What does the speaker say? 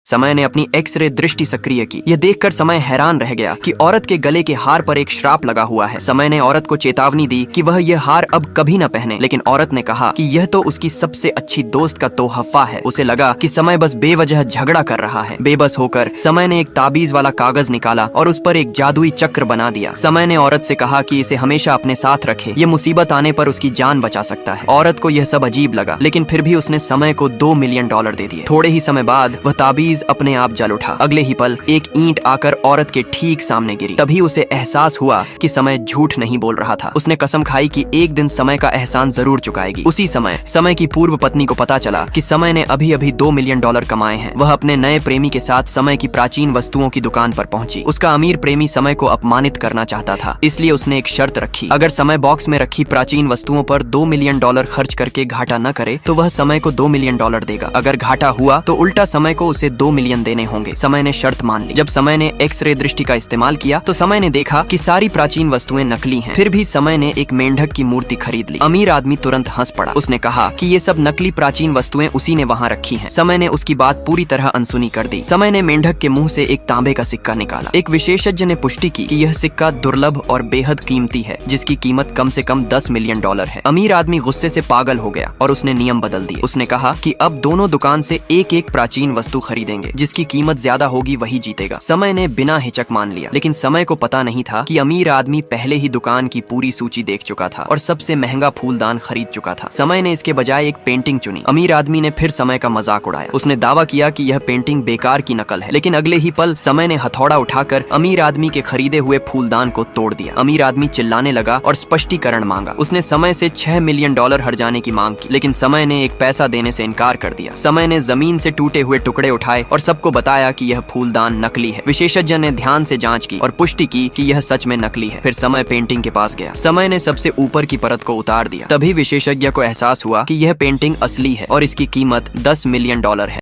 समय ने अपनी एक्सरे दृष्टि सक्रिय की। यह देखकर समय हैरान रह गया कि औरत के गले के हार पर एक श्राप लगा हुआ है। समय ने औरत को चेतावनी दी कि वह यह हार अब कभी न पहने, लेकिन औरत ने कहा कि यह तो उसकी सबसे अच्छी दोस्त का तोहफा है। उसे लगा कि समय बस बेवजह झगड़ा कर रहा है। बेबस होकर समय ने एक ताबीज वाला कागज निकाला और उस पर एक जादुई चक्र बना दिया। समय ने औरत से कहा कि इसे हमेशा अपने साथ रखे, ये मुसीबत आने पर उसकी जान बचा सकता है। औरत को यह सब अजीब लगा, लेकिन फिर भी उसने समय को $2 मिलियन दे दिए। थोड़े ही समय बाद वह ताबीज अपने आप जल उठा। अगले ही पल एक ईंट आकर औरत के ठीक सामने गिरी। तभी उसे एहसास हुआ कि समय झूठ नहीं बोल रहा था। उसने कसम खाई कि एक दिन समय का एहसान जरूर चुकाएगी। उसी समय की पूर्व पत्नी को पता चला कि समय ने अभी अभी $2 मिलियन कमाए हैं। वह अपने नए प्रेमी के साथ समय की प्राचीन वस्तुओं की दुकान पर पहुंची। उसका अमीर प्रेमी समय को अपमानित करना चाहता था, इसलिए उसने एक शर्त रखी। अगर समय बॉक्स में रखी प्राचीन वस्तुओं पर $2 मिलियन खर्च करके घाटा न करे तो वह समय को $2 मिलियन देगा। अगर घाटा हुआ तो उल्टा समय को उसे $2 मिलियन देने होंगे। समय ने शर्त मान ली। जब समय ने एक्सरे दृष्टि का इस्तेमाल किया तो समय ने देखा कि सारी प्राचीन वस्तुएं नकली हैं। फिर भी समय ने एक मेंढक की मूर्ति खरीद ली। अमीर आदमी तुरंत हंस पड़ा। उसने कहा कि ये सब नकली प्राचीन वस्तुएं उसी ने वहाँ रखी हैं। समय ने उसकी बात पूरी तरह अनसुनी कर दी। समय ने मेंढक के मुंह से एक तांबे का सिक्का निकाला। एक विशेषज्ञ ने पुष्टि की कि यह सिक्का दुर्लभ और बेहद कीमती है, जिसकी कीमत कम से कम $10 मिलियन है। अमीर आदमी गुस्से से पागल हो गया और उसने नियम बदल दिए। उसने कहा कि अब दोनों दुकान से एक एक प्राचीन वस्तु खरीदेंगे, जिसकी कीमत ज्यादा होगी वही जीतेगा। समय ने बिना हिचक मान लिया, लेकिन समय को पता नहीं था कि अमीर आदमी पहले ही दुकान की पूरी सूची देख चुका था और सबसे महंगा फूलदान खरीद चुका था। समय ने इसके बजाय एक पेंटिंग चुनी। अमीर आदमी ने फिर समय का मजाक उड़ाया। उसने दावा किया कि यह पेंटिंग बेकार की नकल है, लेकिन अगले ही पल समय ने हथौड़ा उठाकर अमीर आदमी के खरीदे हुए फूलदान को तोड़ दिया। अमीर आदमी चिल्लाने लगा और स्पष्टीकरण मांगा। उसने समय से $6 मिलियन हर्जाने की मांग की, लेकिन समय ने एक पैसा देने से इनकार कर दिया। समय ने जमीन से टूटे हुए टुकड़े उठाए और सबको बताया कि यह फूलदान नकली है। विशेषज्ञ ने ध्यान से जांच की और पुष्टि की कि यह सच में नकली है। फिर समय पेंटिंग के पास गया। समय ने सबसे ऊपर की परत को उतार दिया। तभी विशेषज्ञ को एहसास हुआ कि यह पेंटिंग असली है और इसकी कीमत $10 मिलियन है।